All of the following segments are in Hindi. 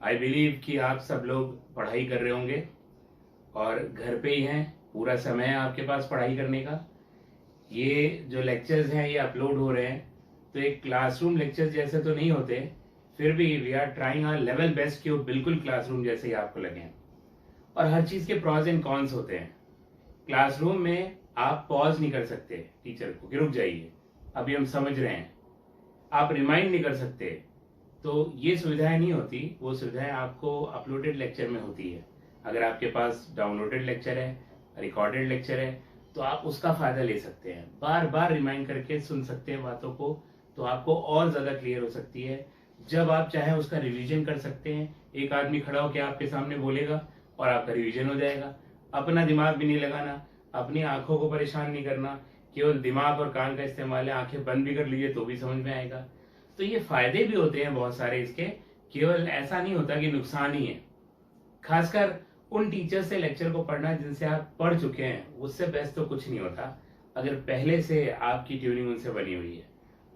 आई बिलीव कि आप सब लोग पढ़ाई कर रहे होंगे और घर पे ही हैं। पूरा समय है आपके पास पढ़ाई करने का। ये जो लेक्चर्स हैं ये अपलोड हो रहे हैं, तो एक क्लासरूम लेक्चर्स जैसे तो नहीं होते, फिर भी we are trying our level best कि वो बिल्कुल क्लासरूम जैसे ही आपको लगे। और हर चीज़ के प्रॉज एंड कॉन्स होते हैं। क्लासरूम में आप पॉज नहीं कर सकते टीचर को कि रुक जाइए, अभी हम समझ रहे हैं। आप रिमाइंड नहीं कर सकते, तो ये सुविधाएं नहीं होती। वो सुविधाएं आपको अपलोडेड लेक्चर में होती है। अगर आपके पास डाउनलोडेड लेक्चर है, रिकॉर्डेड लेक्चर है, तो आप उसका फायदा ले सकते हैं। बार बार रिमाइंड करके सुन सकते हैं बातों को, तो आपको और ज्यादा क्लियर हो सकती है। जब आप चाहे उसका रिवीजन कर सकते हैं। एक आदमी खड़ा होकर आपके सामने बोलेगा और आपका रिवीजन हो जाएगा। अपना दिमाग भी नहीं लगाना, अपनी आंखों को परेशान नहीं करना, केवल दिमाग और कान का इस्तेमाल है। आंखें बंद भी कर लीजिए तो भी समझ में आएगा। तो ये फायदे भी होते हैं बहुत सारे इसके, केवल ऐसा नहीं होता कि नुकसान ही है। खासकर उन टीचर से लेक्चर को पढ़ना जिनसे आप पढ़ चुके हैं, उससे बेस्ट तो कुछ नहीं होता। अगर पहले से आपकी ट्यूनिंग उनसे बनी हुई है,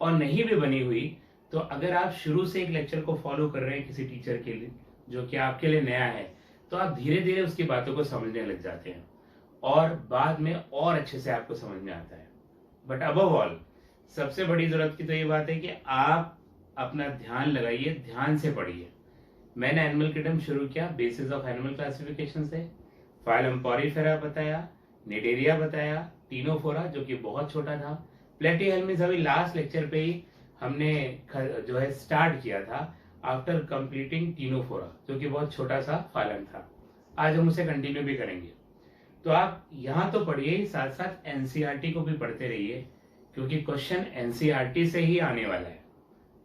और नहीं भी बनी हुई तो अगर आप शुरू से एक लेक्चर को फॉलो कर रहे हैं किसी टीचर के लिए जो कि आपके लिए नया है, तो आप धीरे धीरे उसकी बातों को समझने लग जाते हैं और बाद में और अच्छे से आपको समझ में आता है। बट अबव ऑल सबसे बड़ी जरूरत की तो ये बात है कि आप अपना ध्यान लगाइए, ध्यान से पढ़िए। मैंने एनिमल किंगडम शुरू किया बेसिस ऑफ एनिमल क्लासिफिकेशन से। फाइलम पॉरीफेरा बताया, निडेरिया बताया, टीनोफोरा जो कि बहुत छोटा था, प्लेटीहेल्मिस अभी लास्ट लेक्चर पे ही हमने जो है स्टार्ट किया था आफ्टर कंप्लीटिंग टीनोफोरा जो कि बहुत छोटा सा फाइलम था। आज हम उसे कंटिन्यू भी करेंगे। तो आप यहाँ तो पढ़िए, साथ साथ एनसीईआरटी को भी पढ़ते रहिए, क्योंकि क्वेश्चन एनसीईआरटी से ही आने वाला है।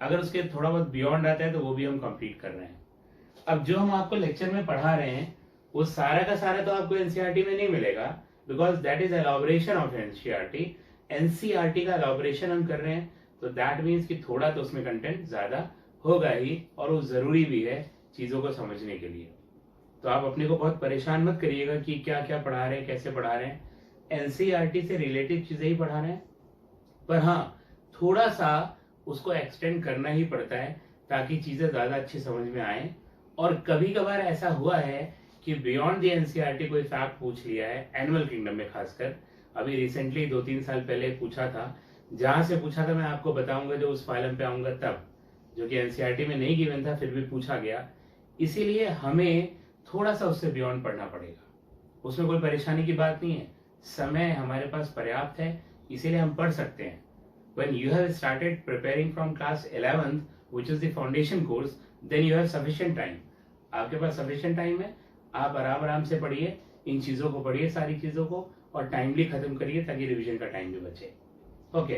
अगर उसके थोड़ा बहुत बियॉन्ड आता है तो वो भी हम कंप्लीट कर रहे हैं। अब जो हम आपको लेक्चर में पढ़ा रहे हैं वो सारा का सारा तो आपको एनसीईआरटी में नहीं मिलेगा, because that is elaboration of NCERT. NCERT का एलॉबरेशन हम कर रहे हैं, तो दैट मीन्स कि थोड़ा तो उसमें कंटेंट ज्यादा होगा ही, और वो जरूरी भी है चीजों को समझने के लिए। तो आप अपने को बहुत परेशान मत करिएगा कि क्या क्या पढ़ा रहे हैं, कैसे पढ़ा रहे हैं। एनसीईआरटी से रिलेटेड चीजें ही पढ़ा रहे हैं, पर हाँ थोड़ा सा उसको एक्सटेंड करना ही पड़ता है ताकि चीजें ज्यादा अच्छी समझ में आए। और कभी कभार ऐसा हुआ है कि बियॉन्ड द एनसीईआरटी कोई फैक्ट पूछ लिया है, एनिमल किंगडम में खासकर। अभी रिसेंटली 2-3 साल पहले पूछा था, जहां से पूछा था मैं आपको बताऊंगा जब उस फाइलम पे आऊंगा तब, जो कि एनसीईआरटी में नहीं गिवन था, फिर भी पूछा गया। इसीलिए हमें थोड़ा सा उससे बियॉन्ड पढ़ना पड़ेगा। उसमें कोई परेशानी की बात नहीं है, समय हमारे पास पर्याप्त है, इसीलिए हम पढ़ सकते हैं। When you have started preparing from class 11th, which is the foundation course, then you have sufficient time. आपके पास sufficient time है, आप आराम आराम से पढ़िए, इन चीजों को पढ़िए, सारी चीजों को, और टाइमली खत्म करिए ताकि रिवीजन का टाइम भी बचे। ओके,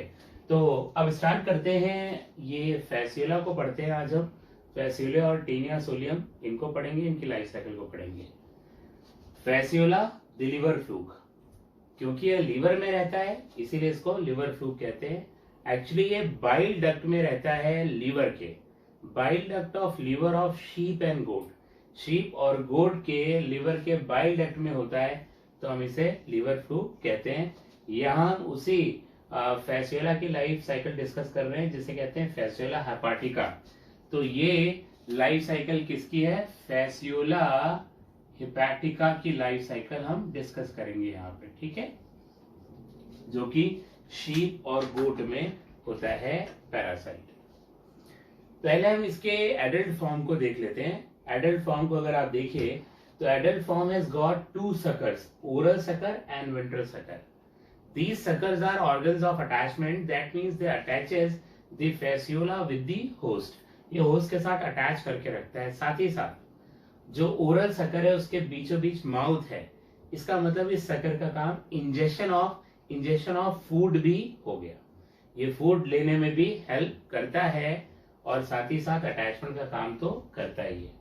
तो अब स्टार्ट करते हैं। ये फैसियोला को पढ़ते हैं आज हम। फैसियोला और टेनिया सोलियम इनको पढ़ेंगे, इनकी लाइफ साइकिल को पढ़ेंगे। फैसियोला द लिवर फ्लूक, क्योंकि ये लीवर में रहता है इसीलिए इसको लिवर फ्लूक कहते हैं। एक्चुअली ये बाइल डक्ट में रहता है लीवर के, bile duct of liver of sheep and goat. Sheep और गोट के लिवर के बाइल डक्ट में होता है, तो हम इसे लिवर फ्लूक कहते हैं। यहाँ उसी फैसियोला की लाइफ साइकिल डिस्कस कर रहे हैं जिसे कहते हैं फैसियोला हेपाटिका। तो ये लाइफ साइकिल किसकी है? फैसियोला हेपाटिका की लाइफ साइकिल हम डिस्कस करेंगे यहाँ पे, ठीक है, जो कि शीप और गोट में होता है पैरासाइट। पहले हम इसके एडल्ट फॉर्म को देख लेते हैं। एडल्ट फॉर्म को अगर आप देखिए तो adult form has got 2 suckers, oral sucker and ventral sucker. These suckers are organs of attachment, that means they attaches the fasciola with the host. ये होस्ट के साथ अटैच करके रखता है। साथ ही साथ जो ओरल सकर है उसके बीचों बीच माउथ है। इसका मतलब इस सकर का काम इंजेक्शन ऑफ फूड भी हो गया। ये फूड लेने में भी हेल्प करता है और साथ ही साथ अटैचमेंट का काम तो करता ही है।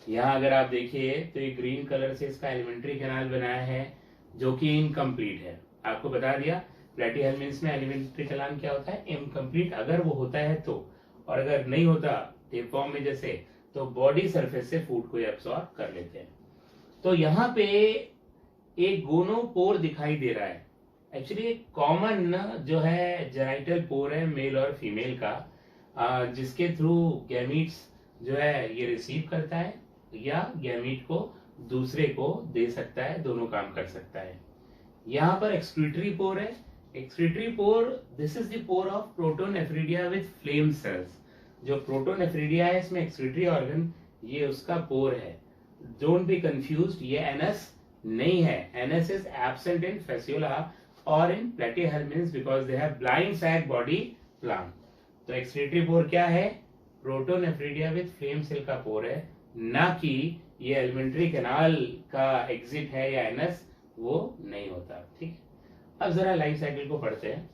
यहाँ अगर आप देखिए तो ये ग्रीन कलर से इसका एलिमेंट्री कैनाल बनाया है जो कि इनकम्प्लीट है। आपको बता दिया प्लेटीहेल्मिन्स में एलिमेंट्री कैनाल क्या होता है? इनकम्प्लीट अगर वो होता है तो, और अगर नहीं होता टेपफॉर्म में जैसे, तो बॉडी सरफेस से फूड को एब्सॉर्ब कर लेते हैं। तो यहाँ पे एक गोनोपोर दिखाई दे रहा है। एक्चुअली कॉमन जो है जेनाइटल पोर है मेल और फीमेल का, जिसके थ्रू गैमीट्स जो है ये रिसीव करता है या गैमीट को दूसरे को दे सकता है, दोनों काम कर सकता है। यहाँ पर एक्सक्रीटरी पोर है। Excretory pore, this is the pore of protonephridia with flame cells. जो प्रोटोनेफ्रिडिया है इसमें एक्सक्रीटरी ऑर्गन, ये उसका पोर है। डोंट बी कंफ्यूज्ड, ये एनस नहीं है। Anus is absent in Fasciola और in Platyhelminthes because they have blind sac body plan. तो एक्सक्रीटरी पोर क्या है? प्रोटोनेफ्रिडिया विद फ्लेम सेल का पोर है, ना कि ये एलिमेंट्री कैनाल का एग्जिट है या एनस, वो नहीं होता। ठीक है, अब जरा लाइफ साइकिल को पढ़ते हैं।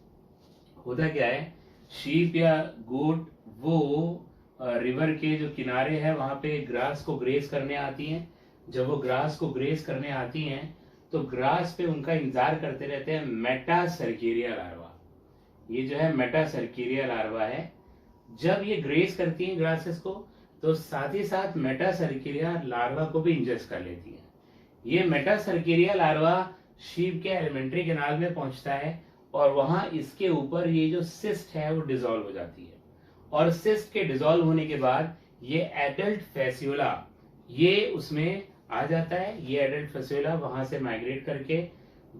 होता क्या है, शीप या गोट वो रिवर के जो किनारे है वहां पे ग्रास को ग्रेस करने आती हैं। जब वो ग्रास को ग्रेस करने आती हैं तो ग्रास पे उनका इंतजार करते रहते हैं मेटा सर्केरिया लार्वा। ये जो है मेटा सर्केरिया लार्वा है। जब ये ग्रेस करती हैं ग्रासेस को तो साथ ही साथ मेटा सर्केरिया लार्वा को भी इंजेस्ट कर लेती है। ये मेटा सर्केरिया लार्वा शीप के एलिमेंट्री कैनाल में पहुंचता है और वहां इसके ऊपर ये जो सिस्ट है वो डिसॉल्व हो जाती है। और सिस्ट के डिसॉल्व होने के बाद ये एडल्ट फेसियोला ये उसमें आ जाता है। ये एडल्ट फेसियोला वहां से माइग्रेट करके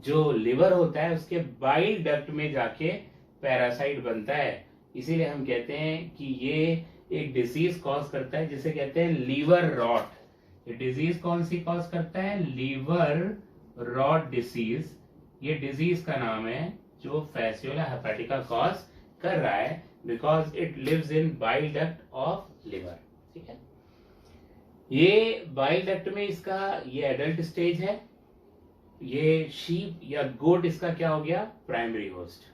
जो लिवर होता है उसके बाइल डक्ट में जाके पैरासाइट बनता है। इसीलिए हम कहते हैं कि ये एक डिजीज कॉज करता है जिसे कहते हैं लीवर रॉट। ये डिजीज कौन सी कॉज करता है? Liver rot disease. ये डिजीज का नाम है जो फेसियोला हेपेटिका कॉज कर रहा है because it lives in bile duct of liver. ठीक है, ये बाइल डक्ट में इसका ये एडल्ट स्टेज है। ये शीप या गोट इसका क्या हो गया? Primary host.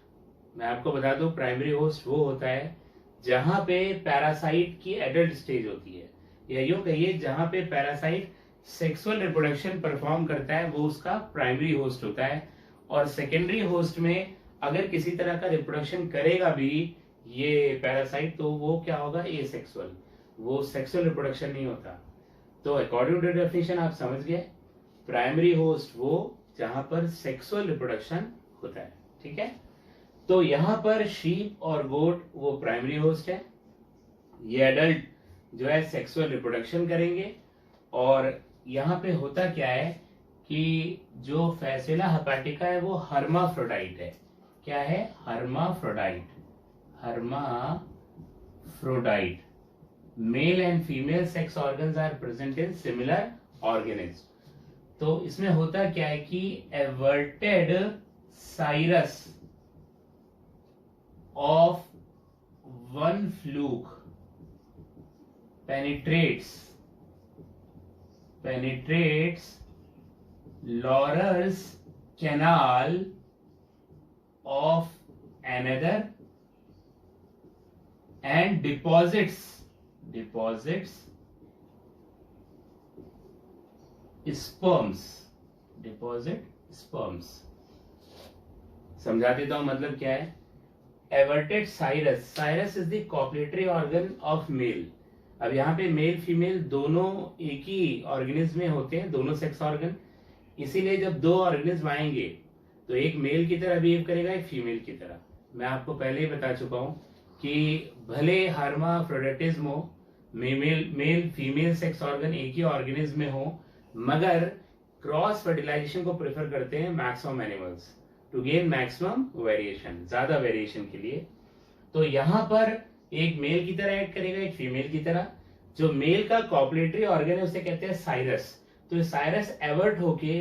मैं आपको बता दूं, प्राइमरी होस्ट वो होता है जहां पे पैरासाइट की एडल्ट स्टेज होती है, या यूं कहिए जहां पे पैरासाइट सेक्सुअल रिप्रोडक्शन परफॉर्म करता है, वो उसका प्राइमरी होस्ट होता है। और सेकेंडरी होस्ट में अगर किसी तरह का रिप्रोडक्शन करेगा भी ये पैरासाइट तो वो क्या होगा? एसेक्सुअल, वो सेक्सुअल रिप्रोडक्शन नहीं होता। तो अकॉर्डिंग टू डेफिनेशन आप समझ गए, प्राइमरी होस्ट वो जहां पर सेक्सुअल रिप्रोडक्शन होता है। ठीक है, तो यहां पर शीप और गोट वो प्राइमरी होस्ट है। ये एडल्ट जो है सेक्सुअल रिप्रोडक्शन करेंगे। और यहाँ पे होता क्या है कि जो फेसियोला हेपेटिका है वो हर्माफ्रोडाइट है। क्या है? Hermaphrodite. Hermaphrodite. Male and female sex organs are present in similar organism. तो इसमें होता क्या है कि everted cirrus of one fluke penetrates Laurer's canal of another and deposits sperms। समझा देता हूं मतलब क्या है। Averted Cyrus is the copulatory organ of male. अब यहाँ पे मेल फीमेल दोनों एक ही ऑर्गेनिज्म में होते हैं, दोनों सेक्स ऑर्गन। इसीलिए जब दो ऑर्गेनिज्म आएंगे तो एक मेल की तरह बिहेव करेगा, एक फीमेल की तरह। मैं आपको पहले ही बता चुका हूं कि भले हर्माफ्रोडिटिज्म हो, मेल फीमेल सेक्स ऑर्गन एक ही ऑर्गेनिज्म में हो, मगर क्रॉस फर्टिलाइजेशन को प्रेफर करते हैं maximum animals to gain maximum variation, ज्यादा वेरिएशन के लिए। तो यहाँ पर एक मेल की तरह ऐड करेगा, एक फीमेल की तरह। जो मेल का कॉपुलेटरी ऑर्गन है उसे कहते हैं साइरस। तो साइरस एवर्ट होके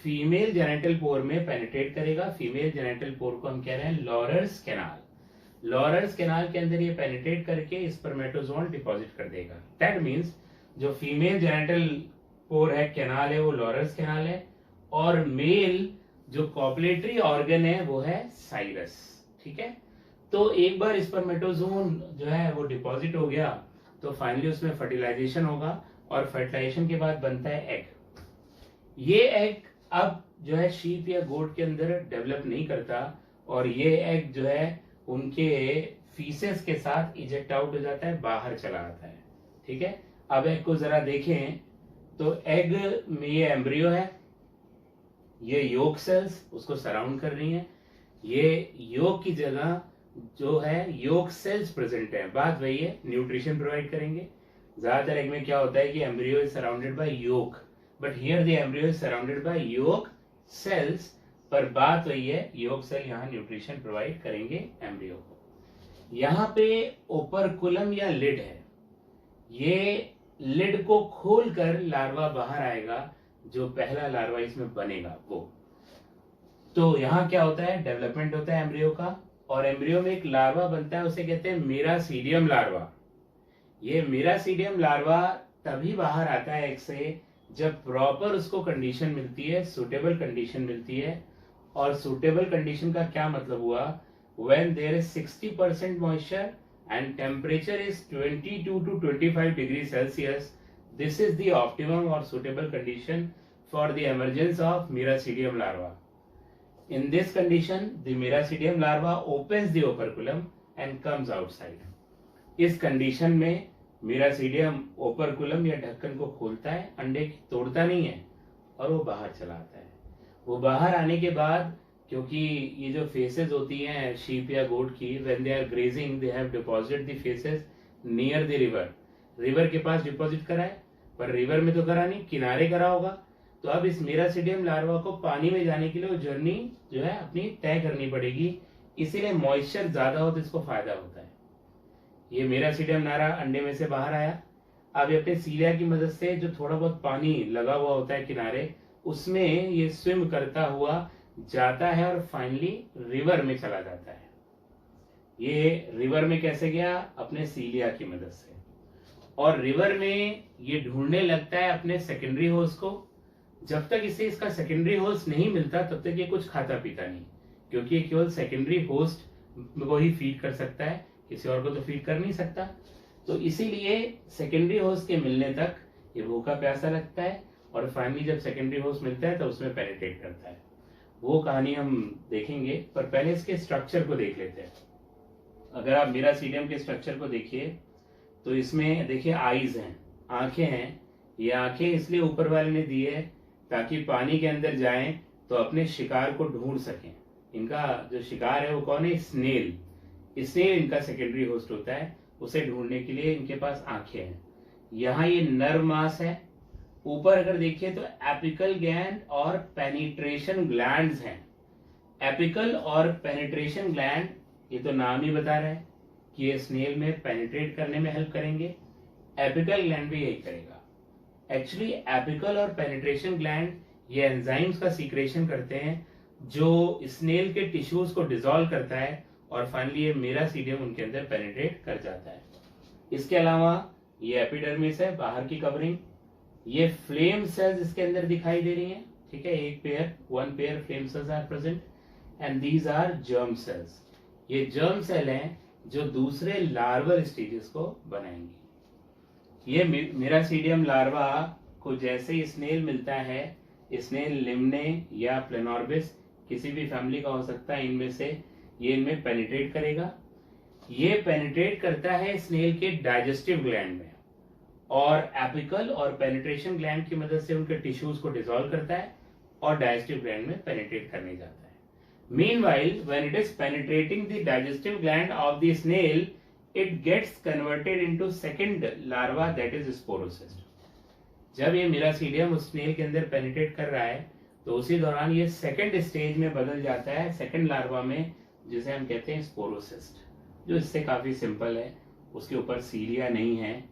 फीमेल जेनिटल पोर में पेनिट्रेट करेगा। फीमेल जेनिटल पोर को हम कह रहे हैं लॉरर्स कैनाल। लॉरर्स कैनाल के अंदर ये पेनिट्रेट करके स्पर्मेटोजोन डिपॉजिट कर देगा। दैट मीन्स जो फीमेल जेनिटल पोर है, कैनाल है, वो लॉरर्स कैनाल है, और मेल जो कॉपुलेटरी ऑर्गन है वो है साइरस। ठीक है, तो एक बार स्पर्मेटोजोन जो है वो डिपॉजिट हो गया तो फाइनली उसमें फर्टिलाइजेशन होगा, और फर्टिलाइजेशन के बाद बनता है एग। ये एग अब जो है शीप या गोट के अंदर डेवलप नहीं करता, और ये एग जो है उनके फीसेस के साथ इजेक्ट आउट हो जाता है, बाहर चला आता है। ठीक है, अब एग को जरा देखें तो एग में ये एम्ब्रियो है, ये योक सेल्स उसको सराउंड कर रही है। ये योक की जगह जो है योक सेल्स प्रेजेंट है। बात वही है, न्यूट्रिशन प्रोवाइड करेंगे। ज्यादातर एग में क्या होता है कि embryo is surrounded by yolk, but here the embryo is surrounded by yolk cells. पर बात वही है, योक सेल यहाँ न्यूट्रिशन प्रोवाइड करेंगे एम्ब्रियो को। यहाँ पे ओपरकुलम या लिड है, ये लिड को खोलकर लार्वा बाहर आएगा, जो पहला लार्वा इसमें बनेगा वो। तो यहाँ क्या होता है, डेवलपमेंट होता है एम्ब्रियो का, और एम्ब्रियो में एक लार्वा बनता है, उसे कहते हैं मीरासीडियम लार्वा। ये मीरासीडियम लार्वा तभी बाहर आता है एग से जब प्रॉपर उसको कंडीशन मिलती है, सुटेबल कंडीशन मिलती है। और सुटेबल कंडीशन का क्या मतलब हुआ, when there is 60% moisture and temperature is 22 to 25 degrees Celsius. This is the optimum or suitable condition for the emergence of Miracidium larva. In this condition, the Miracidium larva opens the operculum and comes outside. इस कंडीशन में Miracidium operculum या ढक्कन को खोलता है, अंडे की तोड़ता नहीं है, और वो बाहर चला आता है। वो बाहर आने के बाद, क्योंकि ये जो फेसेस होती हैं शीप या गोट की, when they are grazing they have deposit the faeces near the river. River के पास डिपॉजिट करा है, पर रिवर में तो करा नहीं, किनारे करा होगा। तो अब इस मीरासीडियम लार्वा को पानी में जाने के लिए वो जर्नी जो है अपनी तय करनी पड़ेगी, इसीलिए मॉइस्चर ज्यादा हो तो इसको फायदा होता है। ये मीरासीडियम लार्वा अंडे में से बाहर आया, अब ये अपने सीलिया की मदद से जो थोड़ा बहुत पानी लगा हुआ होता है किनारे, उसमें ये स्विम करता हुआ जाता है और फाइनली रिवर में चला जाता है। ये रिवर में कैसे गया, अपने सीलिया की मदद से। और रिवर में ये ढूंढने लगता है अपने सेकेंडरी होस्ट को। जब तक इसे इसका सेकेंडरी होस्ट नहीं मिलता तब तक ये कुछ खाता पीता नहीं, क्योंकि ये केवल सेकेंडरी होस्ट को ही फीड कर सकता है, किसी और को तो फीड कर नहीं सकता। तो इसीलिए सेकेंडरी होस्ट के मिलने तक ये भूखा प्यासा लगता है, और फाइनली जब सेकेंडरी होस्ट मिलता है तो उसमें पेनिट्रेट करता है। वो कहानी हम देखेंगे, पर पहले इसके स्ट्रक्चर को देख लेते हैं। अगर आप मीरासीडियम के स्ट्रक्चर को देखिए तो इसमें देखिए आईज हैं, आंखें हैं। ये आंखें इसलिए ऊपर वाले ने दी है ताकि पानी के अंदर जाएं तो अपने शिकार को ढूंढ सकें। इनका जो शिकार है वो कौन है, स्नेल। स्नेल इनका सेकेंडरी होस्ट होता है, उसे ढूंढने के लिए इनके पास आंखें हैं। यहाँ ये नर्व मास है। ऊपर अगर देखिए तो एपिकल ग्लैंड और पेनिट्रेशन ग्लैंड्स हैं। एपिकल और पेनिट्रेशन ग्लैंड, ये तो नाम ही बता रहा है कि ये स्नेल में पेनिट्रेट करने में हेल्प करेंगे। एपिकल ग्लैंड भी यही करेगा। एक्चुअली एपिकल और पेनिट्रेशन ग्लैंड ये एंजाइम्स का सीक्रेशन करते हैं जो स्नेल के टिश्यूज को डिसॉल्व करता है, और फाइनली ये मीरासीडियम उनके अंदर पेनिट्रेट कर जाता है। इसके अलावा ये एपिडर्मिस है, बाहर की कवरिंग। ये फ्लेम सेल्स इसके अंदर दिखाई दे रही हैं, ठीक है, एक pair, one pair flame cells are present, and these are germ cells. ये जर्म सेल हैं जो दूसरे लार्वल स्टेजेस को बनाएंगे। ये मीरासीडियम लार्वा को जैसे ही स्नेल मिलता है, स्नेल लिम्ने या प्लेनोर्बिस किसी भी फैमिली का हो सकता है इनमें से, ये इनमें पेनिट्रेट करेगा। ये पेनिट्रेट करता है स्नेल के डाइजेस्टिव ग्लैंड में, और एपिकल और पेनिट्रेशन ग्लैंड की मदद से उनके टिश्यूज को डिसॉल्व करता है और डाइजेस्टिव ग्लैंड में पेनिट्रेट करने जाता है। Meanwhile, when it is penetrating the digestive gland of the snail, it gets converted into second larva, that is sporocyst. जब ये मीरासीडियम उस स्नेल के अंदर पेनिट्रेट कर रहा है तो उसी दौरान ये सेकंड स्टेज में बदल जाता है, सेकंड लार्वा में, जिसे हम कहते हैं स्पोरोसिस्ट, जो इससे काफी सिंपल है। उसके ऊपर सीलिया नहीं है।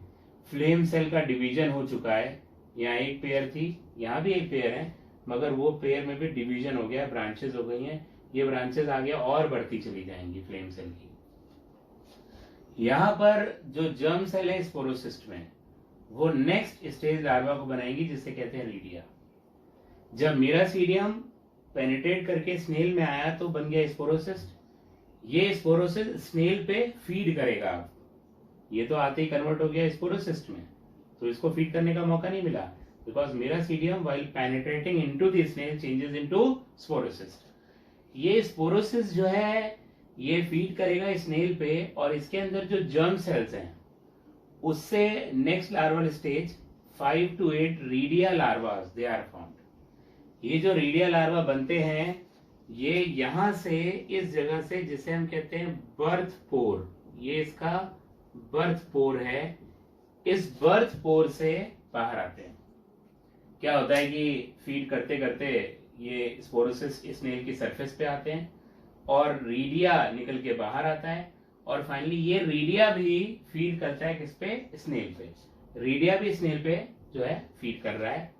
फ्लेम सेल का डिवीजन हो चुका है। यहाँ एक पेयर थी, यहाँ भी एक पेयर है, मगर वो पेयर में भी डिवीजन हो गया, ब्रांचेस हो गई हैं। ये ब्रांचेस आगे और बढ़ती चली जाएंगी फ्लेम सेल की। यहाँ पर जो जर्म सेल है स्पोरोसिस्ट में, वो नेक्स्ट स्टेज लार्वा को बनाएंगी, जिसे कहते हैं रीडिया। जब मीरासीडियम पेनिट्रेट करके स्नेल में आया तो बन गया स्पोरोसिस्ट। ये स्पोरोसिस्ट स्नेल पे फीड करेगा। ये तो आते ही कन्वर्ट हो गया स्पोरोसिस्ट में, तो इसको फीड करने का मौका नहीं मिला, because miracidium while penetrating into the snail changes into sporocyst. ये स्पोरोसिस जो है ये फीड करेगा स्नेल पे, और इसके अंदर जो जर्म सेल्स हैं उससे next larval stage 5 to 8 redia larvas they are found. ये जो रीडिया लार्वा बनते हैं ये यहां से, इस जगह से, जिसे हम कहते हैं बर्थ पोर, ये इसका बर्थ पोर है, इस बर्थ पोर से बाहर आते हैं। क्या होता है कि फीड करते करते ये स्पोरोसिस स्नेल की सरफेस पे आते हैं और रीडिया निकल के बाहर आता है और फाइनली ये रीडिया भी फीड करता है किस पे, स्नेल पे। रीडिया भी स्नेल पे जो है फीड कर रहा है।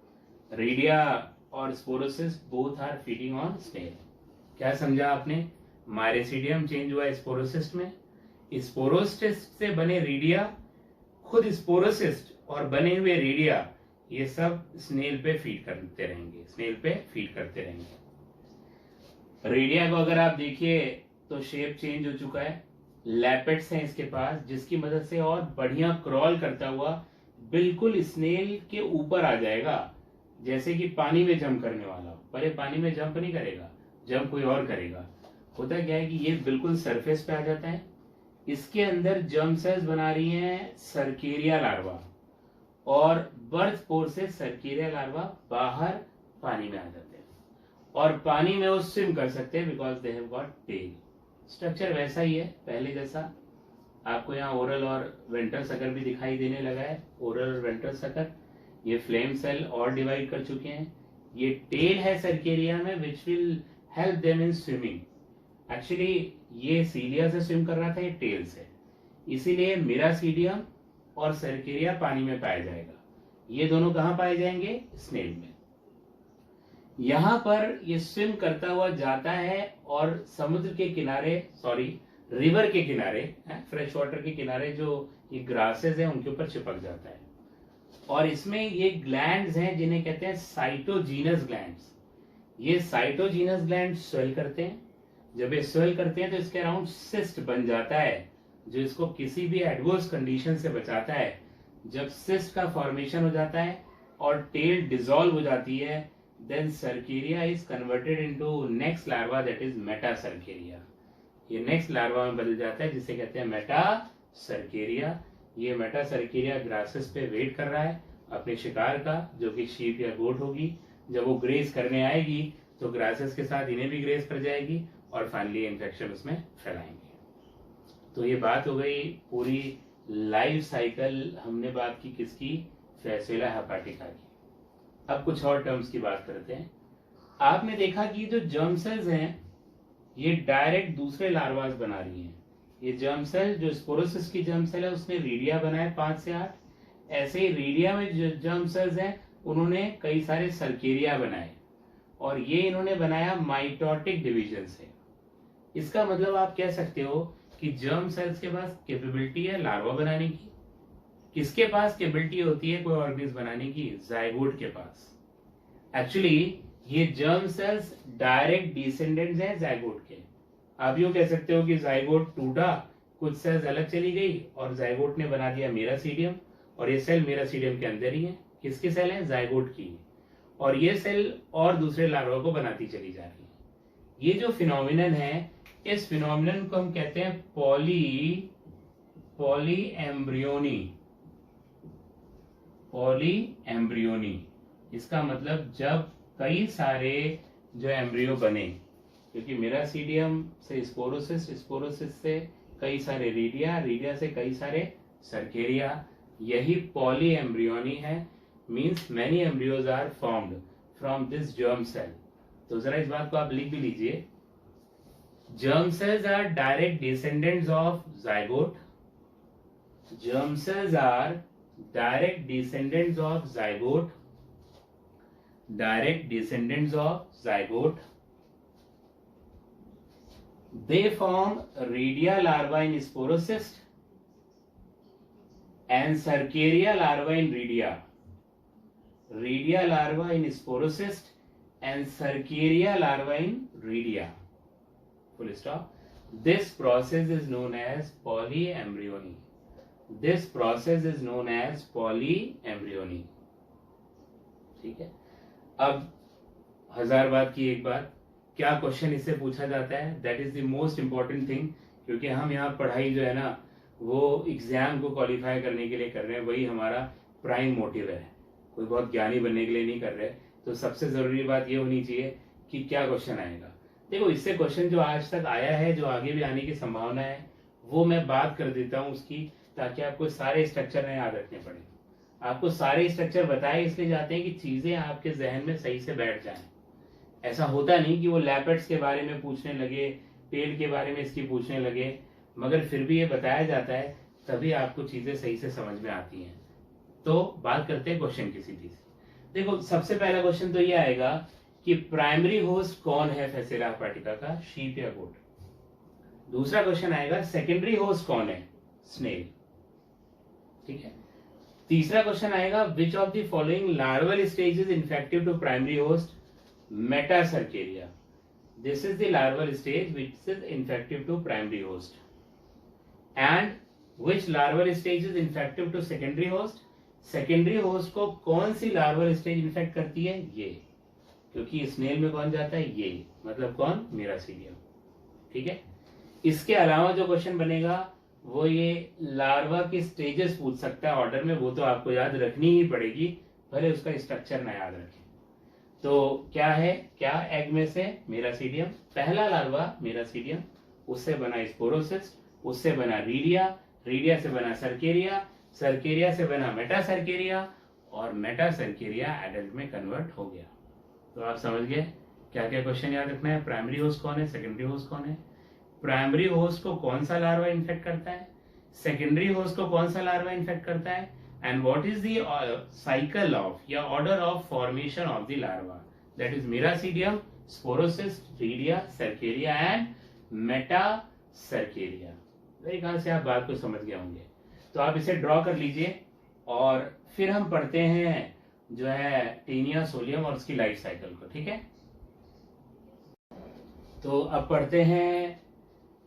रीडिया और sporocyst both are feeding on snail. क्या समझा आपने? माइरेसिडियम चेंज हुआ स्पोरोसिस्ट में, स्पोरोसिस्ट से बने रीडिया, खुद स्पोरोसिस्ट और बने हुए रीडिया, ये सब स्नेल पे फीड करते रहेंगे, स्नेल पे फीड करते रहेंगे। रीडिया को अगर आप देखिए तो शेप चेंज हो चुका है, लैपेट्स हैं इसके पास जिसकी मदद से और बढ़िया क्रॉल करता हुआ बिल्कुल स्नेल के ऊपर आ जाएगा, जैसे कि पानी में जंप करने वाला। पर ये पानी में जंप नहीं करेगा, जंप कोई और करेगा। होता क्या है कि ये बिल्कुल सरफेस पे आ जाता है। इसके अंदर जर्म सेल्स बना रही हैं सर्केरिया लार्वा और बर्थ पोर से सर्केरिया लार्वा बाहर पानी में आ जाते हैं और पानी में वो स्विम कर सकते हैं because they have got tail. Structure वैसा ही है पहले जैसा। आपको यहाँ ओरल और वेंट्रल सकर भी दिखाई देने लगा है। ओरल और वेंट्रल सकर, ये फ्लेम सेल और डिवाइड कर चुके हैं। ये टेल है सर्केरिया में which will help them in swimming. Actually ये सीलिया से स्विम कर रहा था, ये टेल से, इसीलिए मिरासीडियम और सर्केरिया पानी में पाया जाएगा। ये दोनों कहां पाए जाएंगे? स्नेल में। यहां पर ये स्विम करता हुआ जाता है और समुद्र के किनारे, सॉरी रिवर के किनारे, फ्रेश वाटर के किनारे जो ये ग्रासेस हैं उनके ऊपर चिपक जाता है। और इसमें ये ग्लैंड्स हैं जिन्हें कहते हैं साइटोजीनस ग्लैंड्स। ये साइटोजीनस ग्लैंड स्वेल करते हैं। जब ये स्वेल करते हैं तो इसके अराउंड सिस्ट बन जाता है जो इसको किसी भी एडवर्स कंडीशन से बचाता है। जब सिस्ट का फॉर्मेशन हो जाता है और टेल डिसॉल्व हो जाती है, then cercaria is converted into next larva that is metacercaria. ये नेक्स्ट लार्वा में बदल जाता है जिसे कहते हैं मेटा सर्केरिया। ये मेटा सर्केरिया ग्रासेस पे वेट कर रहा है अपने शिकार का, जो कि शीप या गोट होगी। जब वो ग्रेस करने आएगी तो ग्रासेस के साथ इन्हें भी ग्रेस कर जाएगी और फाइनली इन्फेक्शन उसमें फैलाएंगे। तो ये बात हो गई पूरी लाइफ साइकिल, हमने बात की किसकी? फैसुला हेपाटिका की। अब कुछ और टर्म्स की बात करते हैं। आपने देखा कि जो जर्म सेल्स हैं ये डायरेक्ट दूसरे लार्वास बना रही हैं। ये जर्म सेल जो स्पोरोसिस की जर्म सेल है उसने रीडिया बनाए 5 से 8। ऐसे ही रीडिया में जो जर्म सेल्स हैं उन्होंने कई सारे सर्केरिया बनाए और ये इन्होंने बनाया माइटोटिक डिवीजन से। इसका मतलब आप कह सकते हो कि जर्म सेल्स के पास कैपेबिलिटी है लार्वा बनाने की। किसके पास कैपेबिलिटी होती है कोई ऑर्गेनिज्म बनाने की? जाइगोट के पास। एक्चुअली ये जर्म सेल्स डायरेक्ट डिसेंडेंट्स हैं जाइगोट के। आप यूं कह सकते हो कि जाइगोट टूटा, कुछ सेल्स अलग चली गई और जाइगोट ने बना दिया मेरासीडियम, और ये सेल मेरासीडियम के अंदर ही है। किसकी सेल है? जाइगोट की। और ये सेल और दूसरे लार्वा को बनाती चली जा रही है। ये जो फिनोमिनन है, इस फिनोमिनन को हम कहते हैं पॉली एम्ब्रियोनी। इसका मतलब जब कई सारे जो एम्ब्रियो बने, क्योंकि मेरासीडियम से स्पोरोसिस, स्पोरोसिस से कई सारे रीडिया, रीडिया से कई सारे सर्केरिया, यही पॉली एम्ब्रियोनी है। Means many embryos are formed from this germ cell. तो जरा इस बात को आप लिख भी लीजिए। Germ cells are direct descendants of zygote. Germ cells are direct descendants of zygote. Direct descendants of zygote. They form Redia larva in sporocyst and Cercaria larva in Redia. Redia larva in sporocyst and Cercaria larva in Redia. Full stop. This process is known as polyembryony. This process is known as polyembryony. ठीक है। अब 1000 बात की एक बात, क्या क्वेश्चन इससे पूछा जाता है? That is the most important thing, क्योंकि हम यहाँ पढ़ाई जो है ना वो एग्जाम को क्वालिफाई करने के लिए कर रहे हैं, वही हमारा प्राइम मोटिव है। कोई बहुत ज्ञानी बनने के लिए नहीं कर रहे। तो सबसे जरूरी बात ये होनी चाहिए कि क्या क्वेश्चन आएगा। देखो, इससे क्वेश्चन जो आज तक आया है, जो आगे भी आने की संभावना है, वो मैं बात कर देता हूँ उसकी। ताकि आपको सारे स्ट्रक्चर याद रखने पड़े। आपको सारे स्ट्रक्चर बताए इसलिए जाते हैं कि चीजें आपके जहन में सही से बैठ जाएं। ऐसा होता नहीं कि वो लैपेट्स के बारे में पूछने लगे, पेड़ के बारे में इसकी पूछने लगे, मगर फिर भी ये बताया जाता है, तभी आपको चीजें सही से समझ में आती हैं। तो बात करते हैं क्वेश्चन की सीधी सी। देखो सबसे पहला क्वेश्चन तो ये आएगा कि प्राइमरी होस्ट कौन है फैसिला अर्पाटिका का, शीप या गोट। दूसरा क्वेश्चन आएगा सेकेंडरी होस्ट कौन है, स्नेल। ठीक है। तीसरा क्वेश्चन आएगा which of the following larval stage is infective to primary host, metacercaria. This is the larval stage which is infective to primary host. And which larval stage is infective to secondary host. Secondary host को कौन सी लार्वल स्टेज इन्फेक्ट करती है, ये, क्योंकि स्नेल में कौन जाता है, ये, मतलब कौन, मेरासीडियम। ठीक है। इसके अलावा जो क्वेश्चन बनेगा वो ये लार्वा की स्टेजेस पूछ सकता है ऑर्डर में, वो तो आपको याद रखनी ही पड़ेगी, भले उसका स्ट्रक्चर ना याद रखें। तो क्या है, क्या एग में से मेरासीडियम, पहला लार्वा मेरासीडियम, उससे बना स्पोरोसिस्ट, उससे बना रीडिया, रीडिया से बना सर्केरिया, सर्केरिया से बना मेटासर्केरिया, और मेटासर्केरिया एडल्ट में कन्वर्ट हो गया। तो आप समझ गए क्या क्या क्वेश्चन याद रखना है। प्राइमरी होस्ट कौन है, सेकेंडरी होस्ट कौन है, प्राइमरी होस्ट को कौन सा लार्वा इन्फेक्ट करता है, सेकेंडरी होस्ट को कौन सा लार्वा इन्फेक्ट करता है, and what is the cycle of या order of formation of the larva, that is miracidium, sporocyst, redia, cercaria and metacercaria. मेरे ख्याल से आप बात को समझ गए होंगे। तो आप इसे ड्रॉ कर लीजिए और फिर हम पढ़ते हैं जो है टीनिया सोलियम और उसकी लाइफ साइकिल को। ठीक है। तो अब पढ़ते हैं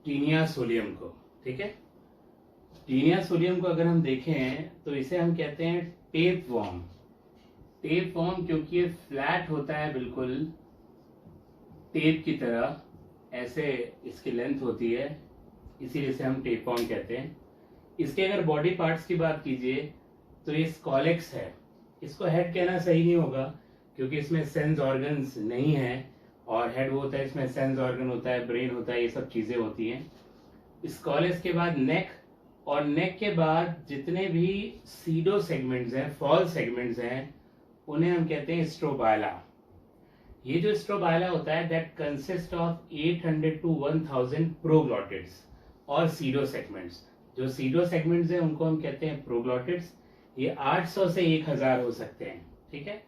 टीनिया सोलियम को। ठीक है। टीनिया सोलियम को अगर हम देखें तो इसे हम कहते हैं टेप वॉर्म। टेप वॉर्म क्योंकि ये फ्लैट होता है बिल्कुल टेप की तरह, ऐसे इसकी लेंथ होती है, इसीलिए इसे हम टेप वॉर्म कहते हैं। इसके अगर बॉडी पार्ट्स की बात कीजिए तो ये स्कॉलेक्स है। इसको हेड कहना सही नहीं होगा क्योंकि इसमें सेंस ऑर्गन्स नहीं है, और हेड वो होता है, इसमें सेंस ऑर्गन होता है, ब्रेन होता है, ये सब चीजें होती हैं। स्कॉलेक्स के बाद नेक, और नेक के बाद जितने भी सीडो सेगमेंट्स हैं, फॉल सेगमेंट्स हैं, उन्हें हम कहते हैं स्ट्रोबायला। ये जो स्ट्रोबायला होता है that consist of 800 to 1000 proglottids और सीडो सेगमेंट्स। जो सीडो सेगमेंट्स हैं उनको हम कहते हैं प्रोग्लॉटिड्स। ये 800 से 1000 हो सकते हैं। ठीक है।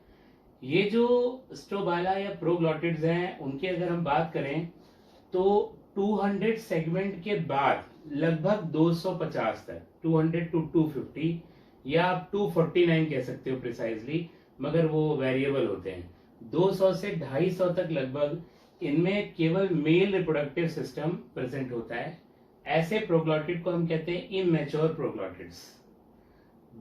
ये जो स्ट्रोबायला या प्रोग्लॉटिड्स हैं उनकी अगर हम बात करें तो 200 सेगमेंट के बाद लगभग 250 तक, 200 to 250 या आप 249 कह सकते हो प्रिसाइजली, मगर वो वेरिएबल होते हैं। 200 से 250 तक लगभग इनमें केवल मेल रिप्रोडक्टिव सिस्टम प्रेजेंट होता है। ऐसे प्रोग्लॉटिड को हम कहते हैं इमेच्योर प्रोग्लॉटिड्स।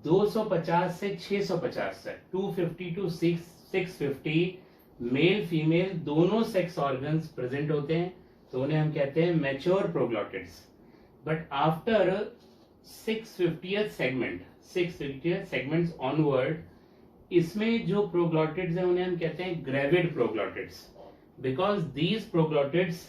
250 से 650 तक, 250 to 650 मेल फीमेल दोनों सेक्स ऑर्गन्स प्रेजेंट होते हैं, तो उन्हें हम कहते हैं mature proglottids. But after 650th segments onward, इसमें जो प्रोग्लॉटिड्स हैं उन्हें हम कहते हैं gravid proglottids, because these proglottids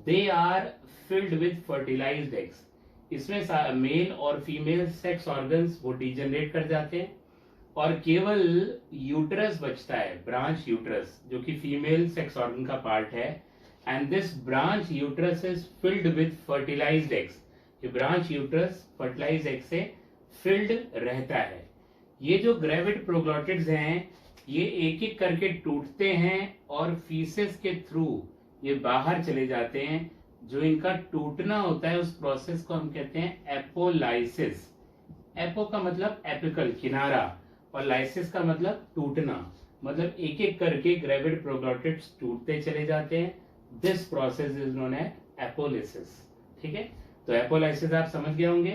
they are filled with fertilized eggs. इसमें मेल और फीमेल सेक्स ऑर्गन्स वो डिजनरेट कर जाते हैं और केवल यूट्रस बचता है, ब्रांच यूट्रस, जो कि फीमेल सेक्स ऑर्गन का पार्ट है, and this branch uterus is filled with fertilized eggs. ये ब्रांच यूट्रस फर्टिलाइज्ड एग से फिल्ड रहता है। ये जो ग्रेविड प्रोग्लॉटिड्स हैं ये एक एक करके टूटते हैं और फीसेस के थ्रू ये बाहर चले जाते हैं। जो इनका टूटना होता है उस प्रोसेस को हम कहते हैं एपोलाइसिस। एपो का मतलब एपिकल, किनारा, और लाइसिस का मतलब टूटना, मतलब एक एक करके ग्रेविड प्रोग्लॉटिड्स टूटते चले जाते हैं। This process is known as apolysis. ठीक है। तो एपोलाइसिस आप समझ गए होंगे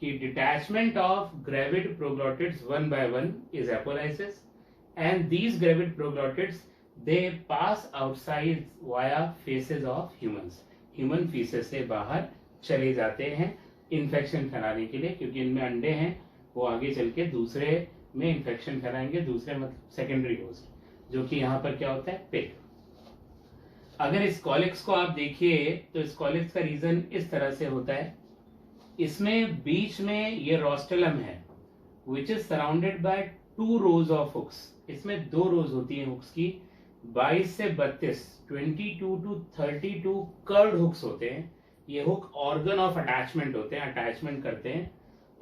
कि detachment of gravid proglottids one by one is apolysis, and these gravid proglottids they pass outside via faeces of humans. Human faeces से बाहर चले जाते हैं इन्फेक्शन फैलाने के लिए, क्योंकि इनमें अंडे हैं, वो आगे चल के दूसरे में इन्फेक्शन फैलाएंगे, दूसरे मतलब सेकेंडरी होस्ट, जो कि यहाँ पर क्या होता है, पिग। अगर स्कॉलिक्स को आप देखिए तो स्कॉलिक्स का रीजन इस तरह से होता है इसमें बीच में ये रोस्टेलम है which is surrounded by 2 rows of hooks. इसमें 2 rows होती हैं हुक्स की, 22 से 32, 22 to 32 कर्ड हुक्स होते हैं। ये हुक ऑर्गन ऑफ अटैचमेंट होते हैं, अटैचमेंट करते हैं।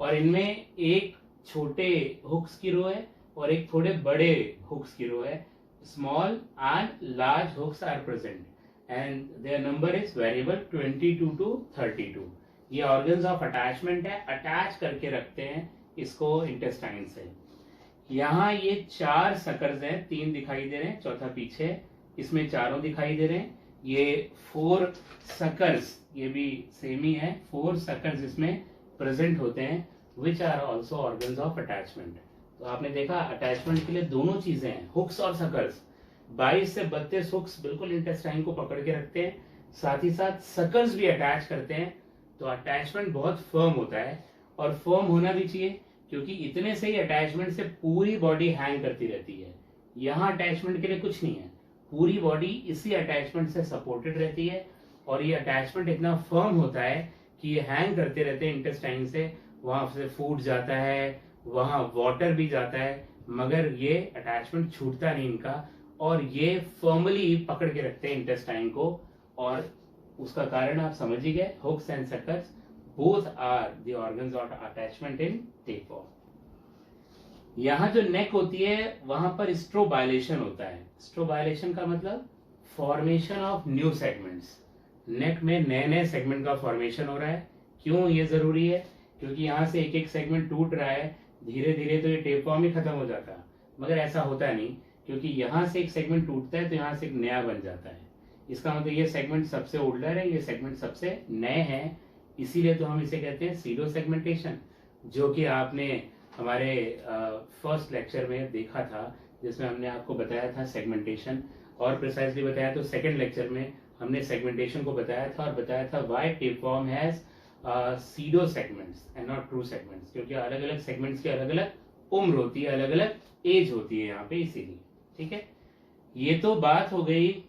और इनमें एक छोटे हुक्स की रो है और एक थोड़े बड़े हुक्स की रो है। Small and large hooks are present and their number is variable 22 to 32। ये ऑर्गन्स ऑफ अटैचमेंट है, अटैच करके रखते हैं इसको इंटेस्टाइन से। यहाँ ये 4 सकर्स हैं, 3 दिखाई दे रहे हैं, चौथा पीछे, इसमें चारों दिखाई दे रहे हैं। ये 4 सकर्स, ये भी सेम ही है, 4 सकर्स इसमें प्रेजेंट होते हैं which are also organs of attachment. तो आपने देखा अटैचमेंट के लिए दोनों चीजें हैं, हुक्स और सकर्स। 22 से 32 हुक्स बिल्कुल इंटेस्टाइन को पकड़ के रखते हैं, साथ ही साथ सकर्स भी अटैच करते हैं। तो अटैचमेंट बहुत फर्म होता है और फर्म होना भी चाहिए, क्योंकि इतने से ही अटैचमेंट से पूरी बॉडी हैंग करती रहती है। यहाँ अटैचमेंट के लिए कुछ नहीं है, पूरी बॉडी इसी अटैचमेंट से सपोर्टेड रहती है। और ये अटैचमेंट इतना फर्म होता है कि ये हैंग करते रहते हैं इंटेस्टाइन से, वहां से फूड जाता है, वहां वाटर भी जाता है, मगर ये अटैचमेंट छूटता नहीं इनका, और ये फर्मली पकड़ के रखते हैं इंटेस्टाइन को। और उसका कारण आप समझ ही गए, hooks and suckers both are the organs of attachment in tapeworm. यहाँ जो नेक होती है वहां पर स्ट्रोबाइलेशन होता है। स्ट्रोबाइलेशन का मतलब फॉर्मेशन ऑफ न्यू सेगमेंट्स। नेक में नए नए सेगमेंट का फॉर्मेशन हो रहा है। क्यों ये जरूरी है? क्योंकि यहाँ से एक एक सेगमेंट टूट रहा है, धीरे धीरे तो ये टेपवर्म ही खत्म हो जाता है, मगर ऐसा होता नहीं, क्योंकि यहाँ से एक सेगमेंट टूटता है तो यहाँ से एक नया बन जाता है। इसका मतलब ये सेगमेंट सबसे ओल्डर है, ये सेगमेंट सबसे नए हैं, इसीलिए तो हम इसे कहते हैं सीडो सेगमेंटेशन, जो कि आपने हमारे फर्स्ट लेक्चर में देखा था, जिसमें हमने आपको बताया था सेगमेंटेशन, और प्रिसाइजली बताया तो सेकंड लेक्चर में हमने सेगमेंटेशन को बताया था, और बताया था why tapeworm has pseudo segments and not true segments, क्योंकि अलग अलग सेगमेंट्स की अलग अलग उम्र होती है, अलग अलग एज होती है यहाँ पे, इसीलिए। ठीक है, ये तो बात हो गई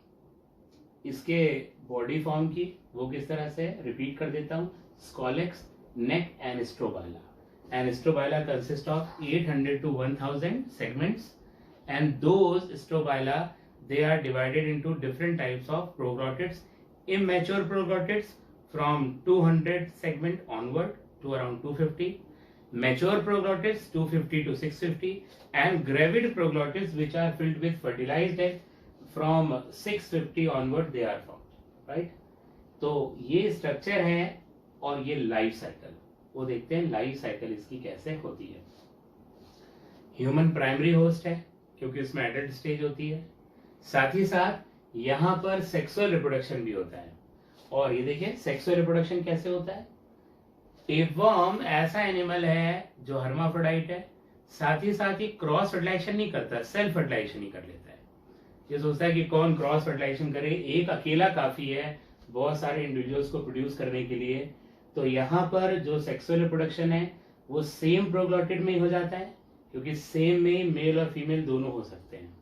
इसके बॉडी फॉर्म की। वो किस तरह से, रिपीट कर देता हूँ, scolex, neck and strobila. And strobila consist of 800 to 1000 segments, and those strobila, they are divided into different types of proglottids. Immature proglottids from 200 segment onward to around 250, mature proglottids 250 to 650, and gravid proglottids which are filled with fertilized egg from 650 onward they are formed, right? तो ये स्ट्रक्चर है और ये लाइफ साइकिल, वो देखते हैं लाइफ साइकिल इसकी कैसे होती है। ह्यूमन प्राइमरी होस्ट है क्योंकि उसमें एडल्ट स्टेज होती है, साथ ही साथ यहाँ पर सेक्सुअल रिप्रोडक्शन भी होता है। और ये देखिए सेक्सुअल रिप्रोडक्शन कैसे होता है। टेपवर्म ऐसा एनिमल है जो हर्माफ्रोडाइट है, साथ ही ये क्रॉस फर्टिलाइजेशन नहीं करता, सेल्फ फर्टिलाइजेशन ही कर लेता है। ये सोचता है कि कौन क्रॉस फर्टिलाइजेशन करे, एक अकेला काफी है बहुत सारे इंडिविजुअल्स को प्रोड्यूस करने के लिए। तो यहाँ पर जो सेक्सुअल रिप्रोडक्शन है वो सेम प्रोग्लॉटिड में ही हो जाता है, क्योंकि सेम में मेल और फीमेल दोनों हो सकते हैं।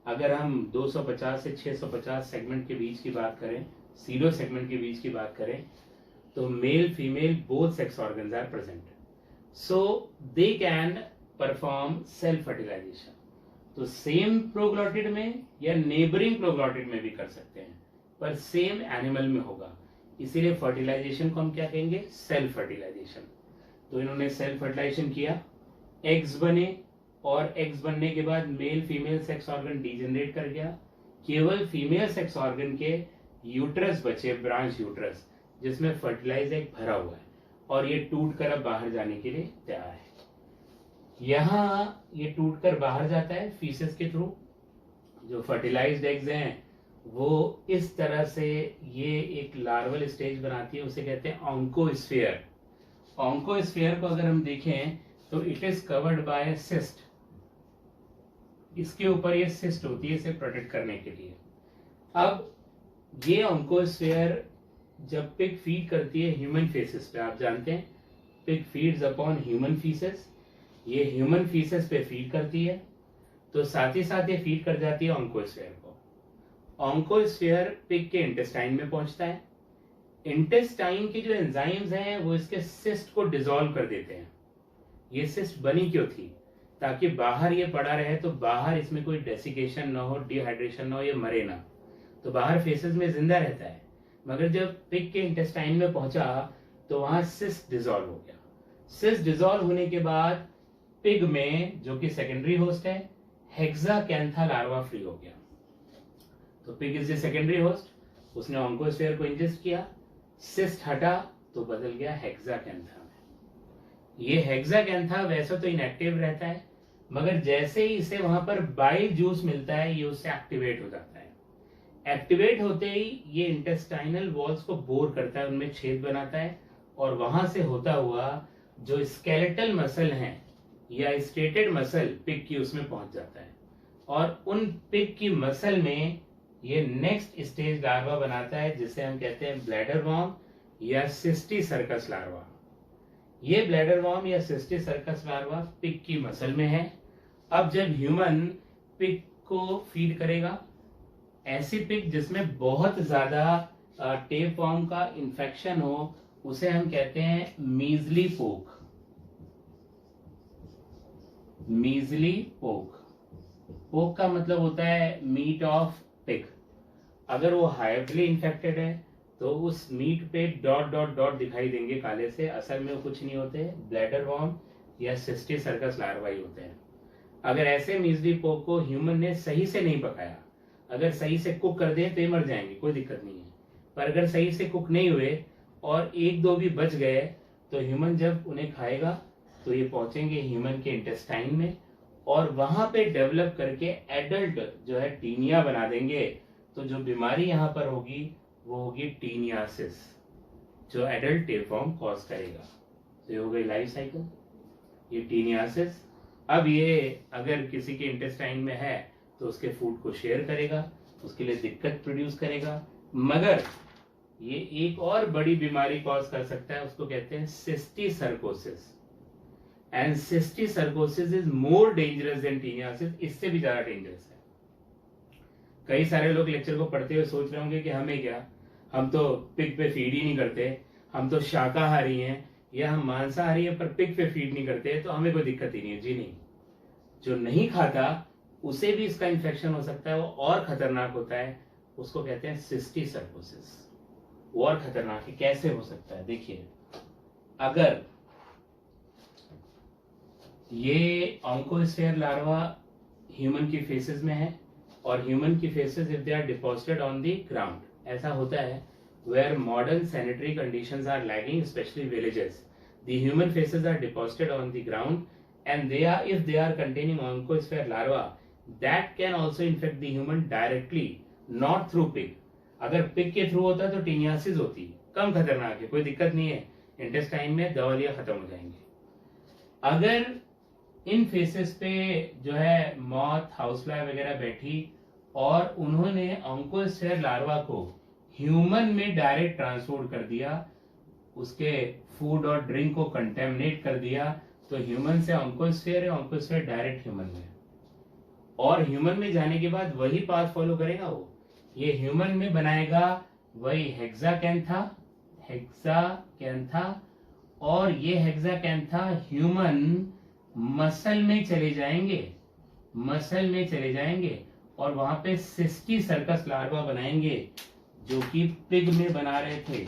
अगर हम 250 से 650 सेगमेंट के बीच की बात करें, सीडो सेगमेंट के बीच की बात करें, तो male female both sex organs are present, so they can perform self fertilization. तो सेम प्रोग्लॉटिड में या नेबरिंग प्रोग्लॉटिड में भी कर सकते हैं, पर सेम एनिमल में होगा, इसीलिए फर्टिलाइजेशन को हम क्या कहेंगे, सेल्फ फर्टिलाइजेशन। तो इन्होंने सेल्फ फर्टिलाइजेशन किया, एग्स बने, और एग्स बनने के बाद male female sex organ degenerate कर गया, केवल फीमेल सेक्स ऑर्गन के यूट्रस बचे, ब्रांच यूट्रस, जिसमें फर्टिलाइज एग भरा हुआ है, और ये टूट कर अब बाहर जाने के लिए तैयार है। यहाँ ये टूट कर बाहर जाता है फीसेस के थ्रू। जो फर्टिलाइज्ड एग्स हैं वो इस तरह से ये एक लार्वल स्टेज बनाती है, उसे कहते हैं ऑन्कोस्फीयर। ऑन्कोस्फीयर को अगर हम देखें तो it is covered by cyst, इसके ऊपर ये सिस्ट होती है इसे प्रोटेक्ट करने के लिए। अब ये ऑन्कोस्फीयर जब पिग फीड करती है ह्यूमन फेसेस पे, आप जानते हैं pig feeds upon human faeces, ये ह्यूमन फीसेस पे फीड करती है, तो साथ ही साथ ये फीड कर जाती है ऑन्कोस्फीयर को। ऑन्कोस्फीयर पिग के इंटेस्टाइन में पहुंचता है, इंटेस्टाइन के जो एंजाइम्स हैं वो इसके सिस्ट को डिसॉल्व कर देते हैं। ये सिस्ट बनी क्यों थी? ताकि बाहर ये पड़ा रहे तो बाहर इसमें कोई डेसिकेशन ना हो, डिहाइड्रेशन ना हो, ये मरे ना, तो बाहर फेसेस में जिंदा रहता है। मगर जब पिग के इंटेस्टाइन में पहुंचा तो वहां सिस्ट डिसॉल्व हो गया। सिस्ट डिसॉल्व होने के बाद पिग में, जो कि सेकेंडरी होस्ट है, हेक्साकैंथा लार्वा फ्री हो गया। तो pig is the secondary host, उसने ऑन्कोस्फेयर को इंजेस्ट किया, सिस्ट हटा तो बदल गया हेक्साकैंथा में। ये हेक्साकैंथा वैसे तो इनएक्टिव रहता है, मगर जैसे ही इसे वहां पर बाइल जूस मिलता है ये उससे एक्टिवेट हो जाता है। एक्टिवेट होते ही ये इंटेस्टाइनल वॉल्स को बोर करता है, उनमें छेद बनाता है, और वहां से होता हुआ जो स्केलेटल मसल हैं या स्टेटेड मसल पिग की, उसमें पहुंच जाता है। और उन पिग की मसल में ये नेक्स्ट स्टेज लार्वा बनाता है, जिसे हम कहते हैं ब्लैडर वॉर्म या सिस्टी सर्कस लार्वा। ये ब्लैडर वॉर्म या सिस्टी सर्कस लार्वा पिग की मसल में है। अब जब ह्यूमन पिग को फीड करेगा, ऐसी पिग जिसमें बहुत ज्यादा टेप वॉर्म का इंफेक्शन हो, उसे हम कहते हैं मीजली पोक। मीजली पोक, पोक का मतलब होता है मीट ऑफ पिग। अगर वो हाइवली इन्फेक्टेड है तो उस मीट पे डॉट डॉट डॉट दिखाई देंगे काले से, असल में वो कुछ नहीं होते, ब्लैडर वॉर्म या सिस्टी सर्कस लार्वा ही होते हैं। अगर ऐसे मीजली पोक को ह्यूमन ने सही से नहीं पकाया, अगर सही से कुक कर दें तो ये मर जाएंगे, कोई दिक्कत नहीं है। पर अगर सही से कुक नहीं हुए और एक दो भी बच गए तो ह्यूमन जब उन्हें खाएगा तो ये पहुंचेंगे ह्यूमन के इंटेस्टाइन में, और वहां पे डेवलप करके एडल्ट जो है टीनिया बना देंगे। तो जो बीमारी यहाँ पर होगी वो होगी टीनियासिस, जो एडल्ट टेपवॉर्म कॉज करेगा। तो ये हो गई लाइफ साइकिल, ये टीनियासिस। अब ये अगर किसी के इंटेस्टाइन में है तो उसके फूड को शेयर करेगा, उसके लिए दिक्कत प्रोड्यूस करेगा, मगर ये एक और बड़ी बीमारी कॉज कर सकता है, उसको कहते हैं cysticercosis. And cysticercosis is more dangerous than taeniasis, इससे भी ज्यादा डेंजरस है। कई सारे लोग लेक्चर को पढ़ते हुए सोच रहे होंगे कि हमें क्या, हम तो पिग पे फीड ही नहीं करते, हम तो शाकाहारी हैं या हम मांसाहारी हैं, पर पिग पे फीड नहीं करते तो हमें कोई दिक्कत ही नहीं है। जी नहीं, जो नहीं खाता उसे भी इसका इन्फेक्शन हो सकता है, वो और खतरनाक होता है, उसको कहते हैं सिस्टिसर्कोसिस। वो और खतरनाक है, कैसे हो सकता है? देखिए, अगर ये ऑन्कोस्फेयर लार्वा ह्यूमन की फेसेस में है, और ह्यूमन की faeces if they are deposited on the ground, ऐसा होता है where modern sanitary conditions are lagging, especially villages, the human faeces are deposited on the ground and if they are containing oncosphere larva that can also infect the human directly, not through pig. अगर पिग के थ्रू होता तो टीनियासिस होती, कम खतरनाक है, कोई दिक्कत नहीं है, इंटेस्टाइन में दवाइयां खत्म हो जाएंगे। अगर इन फेसेस पे जो है मॉथ, हाउसफ्लाई वगैरह बैठी और उन्होंने ऑन्कोस्फेयर लार्वा को ह्यूमन में डायरेक्ट ट्रांसपोर्ट कर दिया, उसके फूड और ड्रिंक को कंटेमिनेट कर दिया, तो ह्यूमन से ऑन्कोस्फेयर है, ऑन्कोस्फेयर डायरेक्ट ह्यूमन में, और ह्यूमन में जाने के बाद वही पाथ फॉलो करेगा, वो ये ह्यूमन में बनाएगा वही हेक्साकैंथा, और ये हेक्साकैंथा ह्यूमन मसल में चले जाएंगे और वहां पे सिस्टी सर्कस लार्वा बनाएंगे, जो कि पिग में बना रहे थे।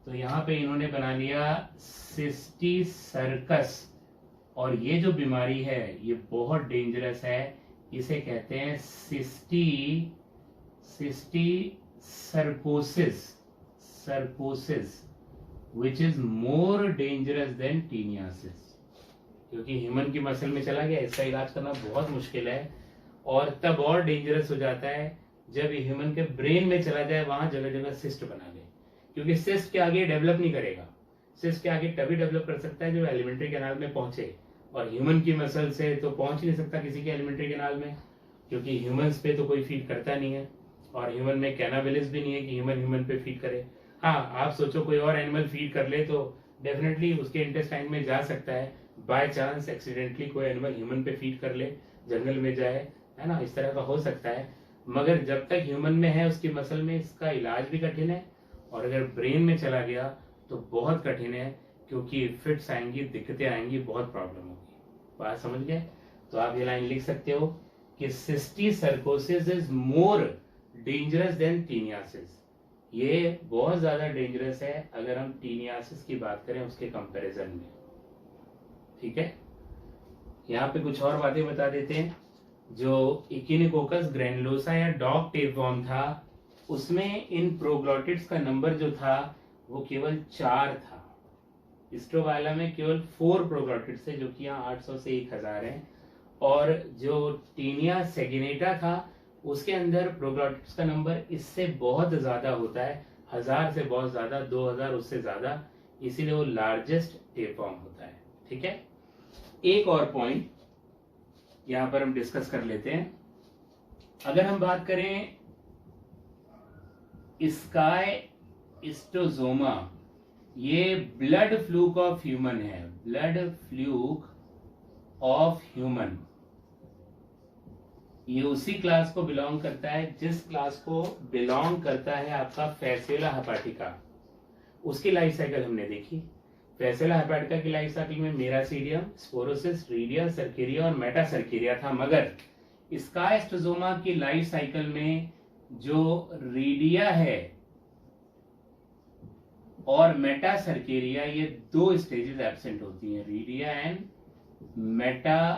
तो यहाँ पे इन्होंने बना लिया सिस्टी सर्कस, और ये जो बीमारी है ये बहुत डेंजरस है, इसे कहते हैं cysticercosis, which is more dangerous than taeniasis, क्योंकि ह्यूमन की मसल में चला गया, इसका इलाज करना बहुत मुश्किल है, और तब और डेंजरस हो जाता है जब ह्यूमन के ब्रेन में चला जाए, वहां जगह जगह सिस्ट बना ले, क्योंकि सिस्ट के आगे डेवलप नहीं करेगा, सिस्ट के आगे तभी डेवलप कर सकता है जब एलिमेंट्री कैनाल में पहुंचे, और ह्यूमन की मसल से तो पहुंच नहीं सकता किसी के एलिमेंट्री कैनाल में, क्योंकि ह्यूमंस पे तो कोई फीड करता नहीं है, और ह्यूमन में कैनाबिलिस भी नहीं है कि ह्यूमन पे फीड करे। हाँ, आप सोचो कोई और एनिमल फीड कर ले तो डेफिनेटली उसके इंटेस्टाइन में जा सकता है, बाय चांस एक्सीडेंटली कोई एनिमल ह्यूमन पे फीड कर ले, जंगल में जाए, है ना, इस तरह का हो सकता है, मगर जब तक ह्यूमन में है उसकी मसल में, इसका इलाज भी कठिन है, और अगर ब्रेन में चला गया तो बहुत कठिन है, क्योंकि फिट्स आएंगी, दिक्कतें आएंगी, बहुत प्रॉब्लम होगी। बात समझ गए? तो आप ये लाइन लिख सकते हो कि cysticercosis is more dangerous than taeniasis. ये बहुत ज्यादा डेंजरस है अगर हम टीनियासिस की बात करें उसके कंपैरिजन में। ठीक है, यहाँ पे कुछ और बातें बता देते हैं। जो इकिनोकोकस ग्रैनुलोसा या डॉग टेपवॉर्म था, उसमें इन प्रोग्लॉटिड्स का नंबर जो था वो केवल 4 था। स्ट्रोबाइला में केवल 4 प्रोग्लॉटिड्स थे, जो कि यहाँ 800 से 1000 है। और जो टीनिया सेगिनेटा था उसके अंदर प्रोग्लॉटिड्स का नंबर इससे बहुत ज्यादा होता है, 1000 से बहुत ज्यादा, 2000 उससे ज्यादा, इसीलिए वो लार्जेस्ट टेपवॉर्म होता है। ठीक है, एक और पॉइंट यहां पर हम डिस्कस कर लेते हैं। अगर हम बात करें स्काइस्टोजोमा, ये ब्लड फ्लूक ऑफ ह्यूमन है, ब्लड फ्लूक ऑफ ह्यूमन। ये उसी क्लास को बिलोंग करता है जिस क्लास को बिलोंग करता है आपका फैसियोला हेपाटिका। उसकी लाइफ साइकिल हमने देखी। फैसियोला हेपाटिका की लाइफ साइकिल में मेरासीडियम, स्पोरोसिस, रीडिया, सर्केरिया और मेटासर्केरिया था। मगर स्काइस्टोजोमा की लाइफ साइकिल में जो रीडिया है और मेटासर्केरिया, ये 2 स्टेजेस एब्सेंट होती हैं। Redia and metacercaria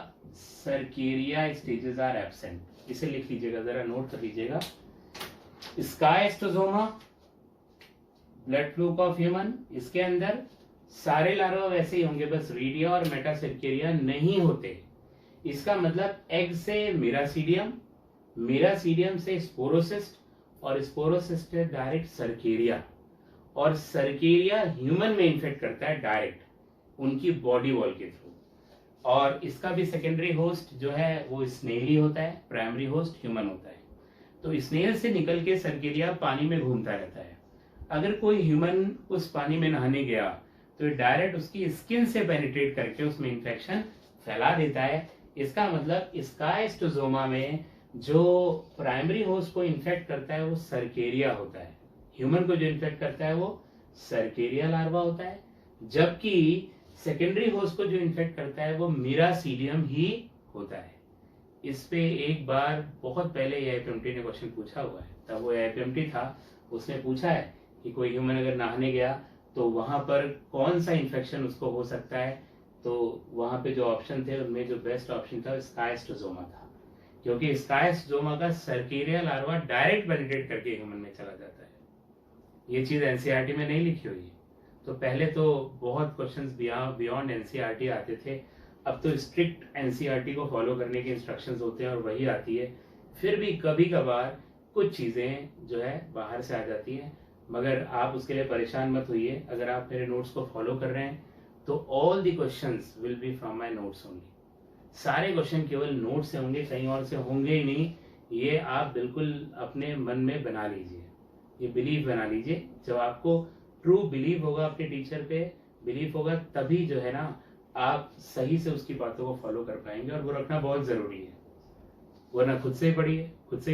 stages are absent. इसे लिख लीजिएगा, जरा नोट कर लीजिएगा। Schistosoma, blood fluke of human, इसके अंदर सारे लार्वा वैसे ही होंगे, बस रीडिया और मेटासर्केरिया नहीं होते। इसका मतलब एग से मेरासीडियम, मेरासीडियम से स्पोरोसिस्ट, और स्पोरोसिस्ट से डायरेक्ट सर्केरिया, और सर्केरिया ह्यूमन में इन्फेक्ट करता है डायरेक्ट उनकी बॉडी वॉल के थ्रू। और इसका भी सेकेंडरी होस्ट जो है वो स्नेली होता है, प्राइमरी होस्ट ह्यूमन होता है। तो स्नेल से निकल के सर्केरिया पानी में घूमता रहता है। अगर कोई ह्यूमन उस पानी में नहाने गया तो डायरेक्ट उसकी स्किन से पेनिट्रेट करके उसमें इंफेक्शन फैला देता है। इसका मतलब स्काइस्टोजोमा में जो प्राइमरी होस्ट को इन्फेक्ट करता है वो सर्केरिया होता है, ह्यूमन को जो इन्फेक्ट करता है वो सर्केरिया लार्वा होता है, जबकि सेकेंडरी होस्ट को जो इन्फेक्ट करता है वो मेरासीडियम ही होता है। इस पे एक बार बहुत पहले एआईपीएमटी ने क्वेश्चन पूछा हुआ है, तब वो एआईपीएमटी था, उसने पूछा है कि कोई ह्यूमन अगर नहाने गया तो वहां पर कौन सा इन्फेक्शन उसको हो सकता है। तो वहां पे जो ऑप्शन थे उनमें जो बेस्ट ऑप्शन था स्काइस्टोजोमा था, क्योंकि स्काइस्टोजोमा का सर्केरिया लार्वा डायरेक्ट पेनिट्रेट करके ह्यूमन में चला जाता है। ये चीज एनसीईआरटी में नहीं लिखी हुई है। तो पहले तो बहुत क्वेश्चंस बियॉन्ड एनसीईआरटी आते थे, अब तो स्ट्रिक्ट एनसीईआरटी को फॉलो करने के इंस्ट्रक्शंस होते हैं और वही आती है। फिर भी कभी कभार कुछ चीजें जो है बाहर से आ जाती हैं, मगर आप उसके लिए परेशान मत होइए। अगर आप मेरे नोट्स को फॉलो कर रहे हैं तो all the questions will be from my notes only. सारे क्वेश्चन केवल नोट से होंगे, कहीं और से होंगे ही नहीं। ये आप बिल्कुल अपने मन में बना लीजिए, ये बिलीव बना लीजिए। जब आपको ट्रू बिलीव होगा अपने टीचर पे, बिलीव होगा, तभी जो है ना आप सही से उसकी बातों को फॉलो कर पाएंगे, और वो रखना बहुत जरूरी है। वरना खुद से ही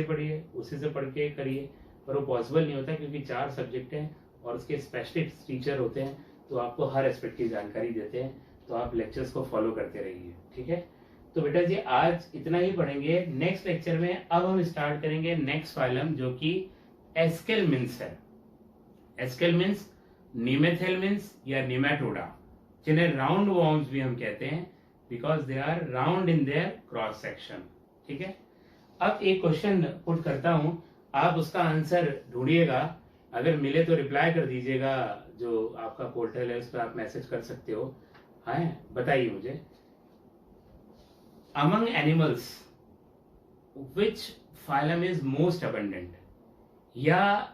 पढ़िए, उसी से पढ़ के करिए, पर वो पॉसिबल नहीं होता, क्योंकि 4 सब्जेक्ट हैं और उसके स्पेशलिस्ट टीचर होते हैं, तो आपको हर एस्पेक्ट की जानकारी देते हैं। तो आप लेक्चर्स को फॉलो करते रहिए, ठीक है। तो बेटा जी आज इतना ही पढ़ेंगे। नेक्स्ट लेक्चर में अब हम स्टार्ट करेंगे नेक्स्ट फाइलम, जो कि एस्केलमिन्स है। एस्केलमिन्स, निमेथेलमिन्स या निमेटोडा, जिन्हें राउंड वॉर्म्स भी हम कहते हैं, because they are round in their cross section. ठीक है, अब एक क्वेश्चन पुट करता हूं, आप उसका आंसर ढूंढिएगा। अगर मिले तो रिप्लाई कर दीजिएगा, जो आपका पोर्टल है उस पर आप मैसेज कर सकते हो। हाँ, बताइए मुझे, among animals which phylum is most abundant, या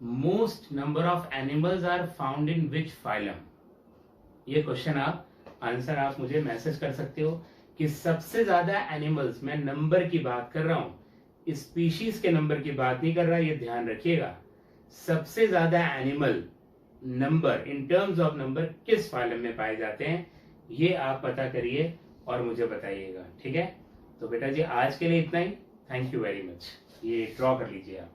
most number of animals are found in which phylum. ये क्वेश्चन आंसर आप मुझे मैसेज कर सकते हो कि सबसे ज्यादा एनिमल्स, मैं नंबर की बात कर रहा हूं, स्पीशीज के नंबर की बात नहीं कर रहा, ये ध्यान रखिएगा। सबसे ज्यादा animal number, in terms of number, किस फाइलम में पाए जाते हैं, ये आप पता करिए और मुझे बताइएगा। ठीक है, तो बेटा जी आज के लिए इतना ही। Thank you very much. ये ड्रॉ कर लीजिए आप।